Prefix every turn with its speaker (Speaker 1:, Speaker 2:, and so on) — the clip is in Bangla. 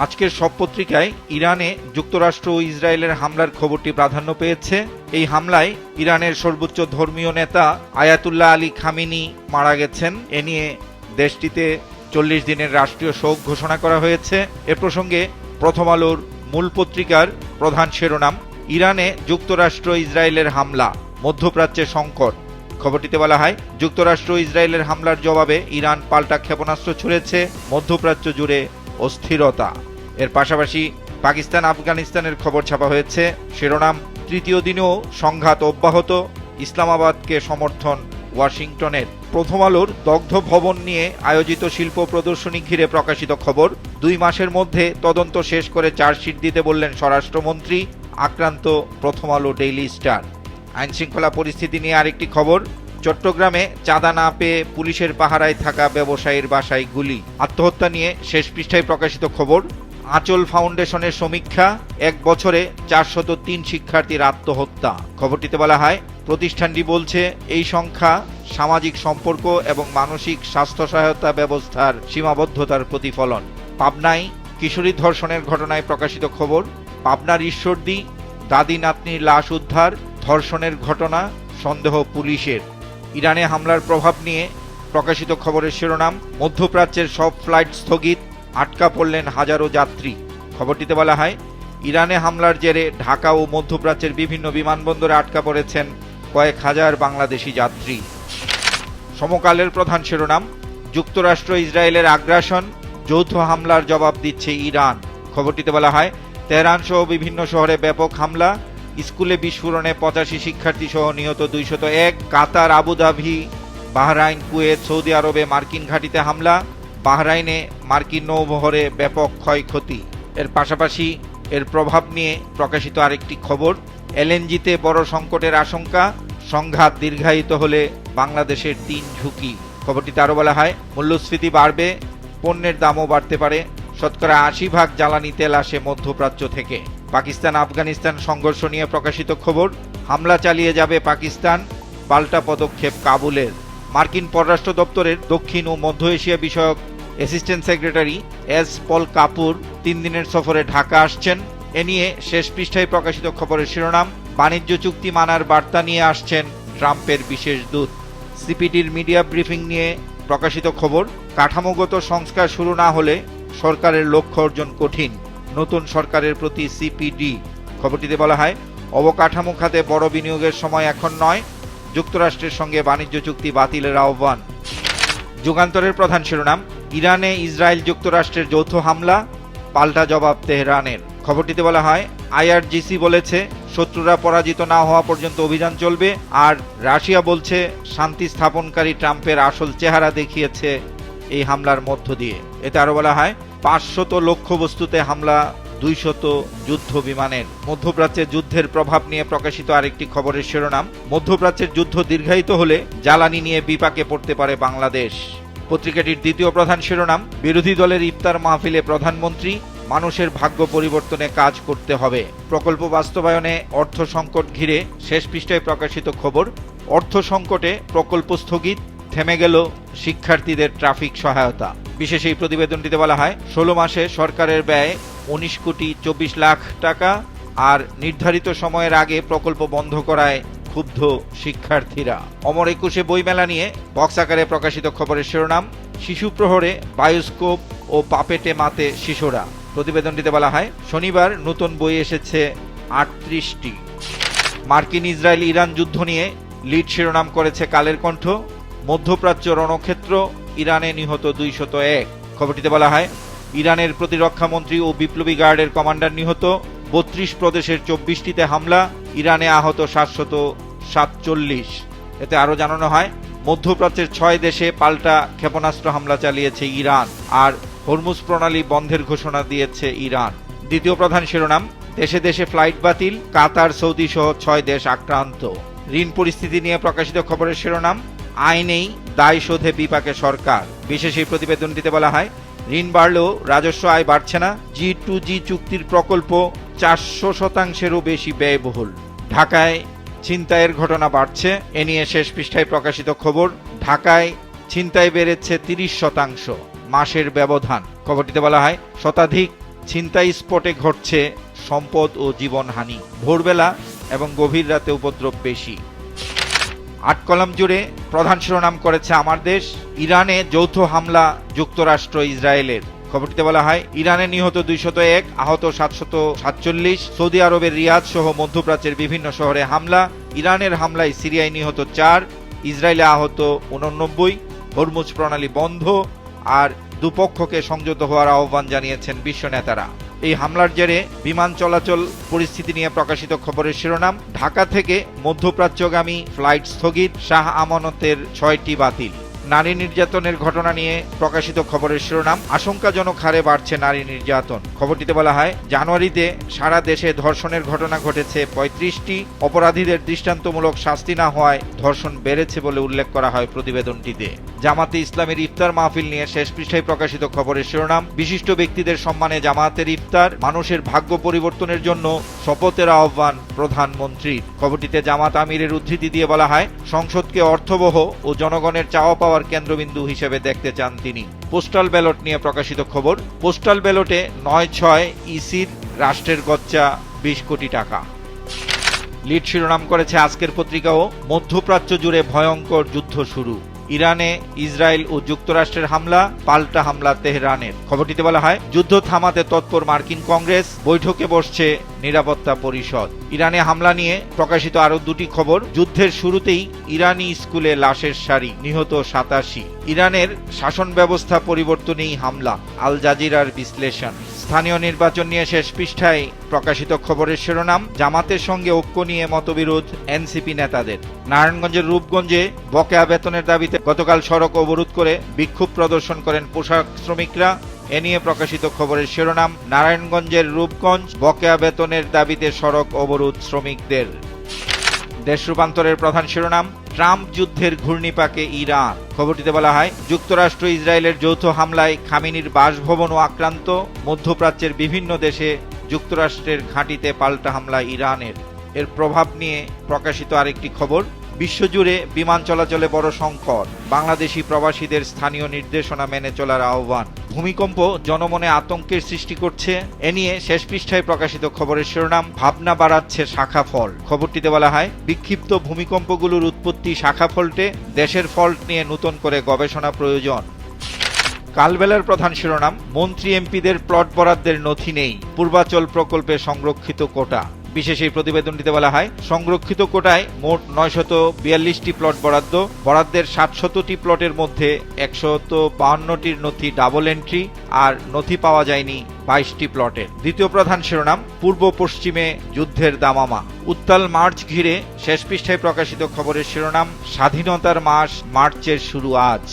Speaker 1: আজকের সব পত্রিকায় ইরানে যুক্তরাষ্ট্র ও ইসরায়েলের হামলার খবরটি প্রাধান্য পেয়েছে। এই হামলায় ইরানের সর্বোচ্চ ধর্মীয় নেতা আয়াতুল্লাহ আলী খামেনি মারা গেছেন। এ নিয়ে দেশটিতে 40 দিনের রাষ্ট্রীয় শোক ঘোষণা করা হয়েছে। এ প্রসঙ্গে প্রথম আলোর মূল পত্রিকার প্রধান শিরোনাম, ইরানে যুক্তরাষ্ট্র ইসরায়েলের হামলা, মধ্যপ্রাচ্যে সংকট। খবরটিতে বলা হয়, যুক্তরাষ্ট্র ইসরায়েলের হামলার জবাবে ইরান পাল্টা ক্ষেপণাস্ত্র ছুড়েছে, মধ্যপ্রাচ্য জুড়ে অস্থিরতা। এর পাশাপাশি পাকিস্তান আফগানিস্তানের খবর ছাপা হয়েছে। শিরোনাম, তৃতীয় দিনেও সংঘাত অব্যাহত, ইসলামাবাদকে সমর্থন ওয়াশিংটনের। প্রথম আলোর দগ্ধ ভবন নিয়ে আয়োজিত শিল্প প্রদর্শনী ঘিরে প্রকাশিত খবর, 2 মাসের মধ্যে তদন্ত শেষ করে চার্জশিট দিতে বললেন স্বরাষ্ট্রমন্ত্রী। আক্রান্ত প্রথম আলো ডেইলি স্টার। আইনশৃঙ্খলা পরিস্থিতি নিয়ে আরেকটি খবর, চট্টগ্রামে চাঁদা না পেয়ে পুলিশের পাহারায় থাকা ব্যবসায়ীর বাসায় গুলি। আত্মহত্যা নিয়ে শেষ পৃষ্ঠায় প্রকাশিত খবর, আঁচল ফাউন্ডেশনের সমীক্ষা, 1 বছরে 403 শিক্ষার্থীর আত্মহত্যা। খবরটিতে বলা হয়, প্রতিষ্ঠানটি বলছে এই সংখ্যা সামাজিক সম্পর্ক এবং মানসিক স্বাস্থ্য সহায়তা ব্যবস্থার সীমাবদ্ধতার প্রতিফলন। পাবনায় কিশোরী ধর্ষণের ঘটনায় প্রকাশিত খবর, পাবনার ঈশ্বরদী দাদি নাতনির লাশ উদ্ধার, ধর্ষণের ঘটনা, সন্দেহ পুলিশের। ইরানে হামলার প্রভাব নিয়ে প্রকাশিত খবরের শিরোনাম, মধ্যপ্রাচ্যের সব ফ্লাইট স্থগিত, আটকা পড়লেন হাজারো যাত্রী। খবরটিতে বলা হয়, ইরানে হামলার জেরে ঢাকা ও মধ্যপ্রাচ্যের বিভিন্ন বিমানবন্দরে আটকা পড়েছেন কয়েক হাজার বাংলাদেশি যাত্রী। সমকালের প্রধান শিরোনাম, যুক্তরাষ্ট্র ইসরায়েলের আগ্রাসন, যৌথ হামলার জবাব দিচ্ছে ইরান। খবরটিতে বলা হয়, তেহরান সহ বিভিন্ন শহরে ব্যাপক হামলা, স্কুলে বিস্ফোরণে 85 শিক্ষার্থী সহ নিহত 201। কাতার, আবুধাবি, বাহরাইন, কুয়েত, সৌদি আরবে মার্কিন ঘাঁটিতে হামলা, বাহরাইনে মার্কিন নৌবহরে ব্যাপক ক্ষয়ক্ষতি। এর পাশাপাশি এর প্রভাব নিয়ে প্রকাশিত আরেকটি খবর, এলএনজিতে বড় সংকটের আশঙ্কা, সংঘাত দীর্ঘায়িত হলে বাংলাদেশের 3 ঝুঁকি। খবরটিতে আরও বলা হয়, মূল্যস্ফীতি বাড়বে, পণ্যের দামও বাড়তে পারে, শতকরা 80% জ্বালানি তেল আসে মধ্যপ্রাচ্য থেকে। পাকিস্তান আফগানিস্তান সংঘর্ষ নিয়ে প্রকাশিত খবর, হামলা চালিয়ে যাবে পাকিস্তান, পাল্টা পদক্ষেপ কাবুলের। মার্কিন পররাষ্ট্র দপ্তরের দক্ষিণ ও মধ্য এশিয়া বিষয়ক অ্যাসিস্ট্যান্ট সেক্রেটারি এস পল কাপুর 3 দিনের সফরে ঢাকা আসছেন। এ নিয়ে শেষ পৃষ্ঠায় প্রকাশিত খবরের শিরোনাম, বাণিজ্য চুক্তি মানার বার্তা নিয়ে আসছেন ট্রাম্পের বিশেষ দূত। সিপিডির মিডিয়া ব্রিফিং নিয়ে প্রকাশিত খবর, কাঠামোগত সংস্কার শুরু না হলে সরকারের লক্ষ্য অর্জন কঠিন, নতুন সরকারের প্রতি সিপিডি। খবরটিতে বলা হয়, অবকাঠামো খাতে বড় বিনিয়োগের সময় এখন নয়, যুক্তরাষ্ট্রের সঙ্গে বাণিজ্য চুক্তি বাতিলের আহ্বান। যুগান্তরের প্রধান শিরোনাম, ইরানে ইসরায়েল যুক্তরাষ্ট্রের যৌথ হামলা, পাল্টা জবাব তেহরানের। খবরটিতে বলা হয়, আইআরজিসি বলেছে শত্রুরা পরাজিত না হওয়া পর্যন্ত অভিযান চলবে, আর রাশিয়া বলছে শান্তি স্থাপনকারী ট্রাম্পের আসল চেহারা দেখিয়েছে এই হামলার মধ্য দিয়ে। এতে আরো বলা হয়, 500 লক্ষ্যবস্তুতে হামলা, 200 যুদ্ধ বিমানের। মধ্যপ্রাচ্যের যুদ্ধের প্রভাব নিয়ে প্রকাশিত আরেকটি খবরের শিরোনাম, মধ্যপ্রাচ্যের যুদ্ধ দীর্ঘায়িত হলে জ্বালানি নিয়ে বিপাকে পড়তে পারে বাংলাদেশ। পত্রিকাটির দ্বিতীয় প্রধান শিরোনাম, বিরোধী দলের ইফতার মাহফিলে প্রধানমন্ত্রী, মানুষের ভাগ্য পরিবর্তনে কাজ করতে হবে। প্রকল্প বাস্তবায়নে অর্থ সংকট ঘিরে শেষ পৃষ্ঠায় প্রকাশিত খবর, অর্থ সংকটে প্রকল্প স্থগিত, থেমে গেল শিক্ষার্থীদের ট্রাফিক সহায়তা। বিশেষ এই প্রতিবেদনটিতে বলা হয়, 16 মাসে সরকারের ব্যয় 19 কোটি 24 লাখ টাকা, আর নির্ধারিত সময়ের আগে প্রকল্প বন্ধ করায় ক্ষুব্ধ শিক্ষার্থীরা। অমর একুশে বইমেলা নিয়ে বক্স আকারে প্রকাশিত খবরের শিরোনাম, শিশু প্রহরে বায়োস্কোপ ও পাপেটে মাতে শিশুরা। প্রতিবেদনটিতে বলা হয়, শনিবার নতুন বই এসেছে 38টি। মার্কিন ইসরায়েল ইরান যুদ্ধ নিয়ে লিড শিরোনাম করেছে কালের কণ্ঠ, মধ্যপ্রাচ্য রণক্ষেত্র, ইরানে নিহত 201। খবরটিতে বলা হয়, ইরানের প্রতিরক্ষা মন্ত্রী ও বিপ্লবী গার্ডের কমান্ডার নিহত, 32 প্রদেশের 24টিতে হামলা, ইরানে আহত 747। এতে আরও জানানো হয়, মধ্যপ্রাচ্যের 6 দেশে পাল্টা ক্ষেপণাস্ত্র হামলা চালিয়েছে ইরান, আর হরমুজ প্রণালী বন্ধের ঘোষণা দিয়েছে ইরান। দ্বিতীয় প্রধান শিরোনাম, দেশে দেশে ফ্লাইট বাতিল, কাতার, সৌদি সহ 6 দেশ আক্রান্ত। ঋণ পরিস্থিতি নিয়ে প্রকাশিত খবরের শিরোনাম, আইনেই দায় শোধে বিপাকে সরকার। বিশেষ এই প্রতিবেদনটিতে বলা হয়, ঋণ বাড়লেও রাজস্ব আয় বাড়ছে না, G2G চুক্তির প্রকল্প 400%-এরও বেশি ব্যয়বহুল। ঢাকায় ছিনতাইয়ের ঘটনা বাড়ছে, এ নিয়ে শেষ পৃষ্ঠায় প্রকাশিত খবর, ঢাকায় ছিনতাই বেড়েছে 30% মাসের ব্যবধান। খবরটিতে বলা হয়, শতাধিক ছিনতাই স্পটে ঘটছে সম্পদ ও জীবনহানি। ভোরবেলা এবং গভীর রাতে উপদ্রব বেশি। 8 কলাম জুড়ে প্রধান শিরোনাম করেছে আমার দেশ। ইরানে যৌথ হামলা যুক্তরাষ্ট্র ইসরায়েলের। খবরটিতে বলা হয়, ইরানে নিহত 201, আহত 747। সৌদি আরবের রিয়াদ সহ মধ্যপ্রাচ্যের বিভিন্ন শহরে হামলা। ইরানের হামলায় সিরিয়ায় নিহত 4, ইসরায়েলে আহত 89। হরমুজ প্রণালী বন্ধ আর দুপক্ষকে সংযত হওয়ার আহ্বান জানিয়েছেন বিশ্ব নেতারা। এই হামলার জেরে বিমান চলাচল পরিস্থিতি নিয়ে প্রকাশিত খবরের শিরোনাম, ঢাকা থেকে মধ্যপ্রাচ্যগামী ফ্লাইট স্থগিত, শাহ আমানতের 6টি বাতিল। নারী নির্যাতনের ঘটনা নিয়ে প্রকাশিত খবরের শিরোনাম, আশঙ্কাজনক হারে বাড়ছে নারী নির্যাতন। খবরটিতে বলা হয়, জানুয়ারিতে সারা দেশে ধর্ষণের ঘটনা ঘটেছে 35টি। অপরাধীদের দৃষ্টান্তমূলক শাস্তি না হওয়ায় ধর্ষণ বেড়েছে বলে উল্লেখ করা হয় প্রতিবেদনটিতে। জামাতে ইসলামের ইফতার মাহফিল নিয়ে শেষ পৃষ্ঠায় প্রকাশিত খবরের শিরোনাম, বিশিষ্ট ব্যক্তিদের সম্মানে জামাতের ইফতার, মানুষের ভাগ্য পরিবর্তনের জন্য শপথের আহ্বান প্রধানমন্ত্রীর। খবরটিতে জামাত আমিরের উদ্ধৃতি দিয়ে বলা হয়, সংসদকে অর্থবহ ও জনগণের চাওয়া পাওয়ার কেন্দ্রবিন্দু হিসেবে দেখতে চান তিনি। পোস্টাল ব্যালট নিয়ে প্রকাশিত খবর, পোস্টাল ব্যালটে 9/6 ইসির রাষ্ট্রের গচ্চা 20 কোটি টাকা। লিড শিরোনাম করেছে আজকের পত্রিকাও, মধ্যপ্রাচ্য জুড়ে ভয়ঙ্কর যুদ্ধ শুরু। ইরানে ইসরায়েল ও যুক্তরাষ্ট্রের হামলা, পাল্টা হামলা তেহরানের। খবরটিতে বলা হয়, যুদ্ধ থামাতে তৎপর মার্কিন কংগ্রেস, বৈঠকে বসছে নিরাপত্তা পরিষদ। ইরানে হামলা নিয়ে প্রকাশিত আরো দুটি খবর, যুদ্ধের শুরুতেই ইরানি স্কুলে লাশের সারি, নিহত 87। ইরানের শাসন ব্যবস্থা পরিবর্তনেই হামলা, আল জাজিরার বিশ্লেষণ। স্থানীয় নির্বাচন নিয়ে শেষ পৃষ্ঠায় প্রকাশিত খবরের শিরোনাম, জামাতের সঙ্গে ঐক্য নিয়ে মতবিরোধ এনসিপি নেতাদের। নারায়ণগঞ্জের রূপগঞ্জে বকেয়া বেতনের দাবিতে গতকাল সড়ক অবরোধ করে বিক্ষোভ প্রদর্শন করেন পোশাক শ্রমিকরা। এ নিয়ে প্রকাশিত খবরের শিরোনাম, নারায়ণগঞ্জের রূপগঞ্জ, বকেয়া বেতনের দাবিতে সড়ক অবরোধ শ্রমিকদের। দেশ রূপান্তরের প্রধান শিরোনাম, ট্রাম্প যুদ্ধের ঘূর্ণিপাকে ইরান। খবরটিতে বলা হয়, যুক্তরাষ্ট্র ইসরায়েলের যৌথ হামলায় খামেনির বাসভবনও আক্রান্ত। মধ্যপ্রাচ্যের বিভিন্ন দেশে যুক্তরাষ্ট্রের ঘাঁটিতে পাল্টা হামলা ইরানের। এর প্রভাব নিয়ে প্রকাশিত আরেকটি খবর, বিশ্বজুড়ে বিমান চলাচলে বড় সংকট, বাংলাদেশি প্রবাসীদের স্থানীয় নির্দেশনা মেনে চলার আহ্বান। ভূমিকম্প জনমনে আতঙ্কের সৃষ্টি করছে। এ নিয়ে শেষ পৃষ্ঠায় প্রকাশিত খবরের শিরোনাম, ভাবনা বাড়াচ্ছে শাখা ফল। খবরটিতে বলা হয়, বিক্ষিপ্ত ভূমিকম্পগুলোর উৎপত্তি শাখা ফল্টে, দেশের ফল্ট নিয়ে নতুন করে গবেষণা প্রয়োজন। কালবেলার প্রধান শিরোনাম, মন্ত্রী এমপিদের প্লট বরাদ্দের নথি নেই, পূর্বাচল প্রকল্পে সংরক্ষিত কোটা। বিশেষ এই প্রতিবেদনটিতে বলা হয়, সংরক্ষিত কোটায় মোট 942টি প্লট বরাদ্দ। বরাদ্দের 700টি প্লটের মধ্যে 152টির নথি ডাবল এন্ট্রি, আর নথি পাওয়া যায়নি 22টি প্লটের। দ্বিতীয় প্রধান শিরোনাম, পূর্ব পশ্চিমে যুদ্ধের দামামা। উত্তাল মার্চ ঘিরে শেষ পৃষ্ঠায় প্রকাশিত খবরের শিরোনাম, স্বাধীনতার মাস, মার্চের শুরু আজ।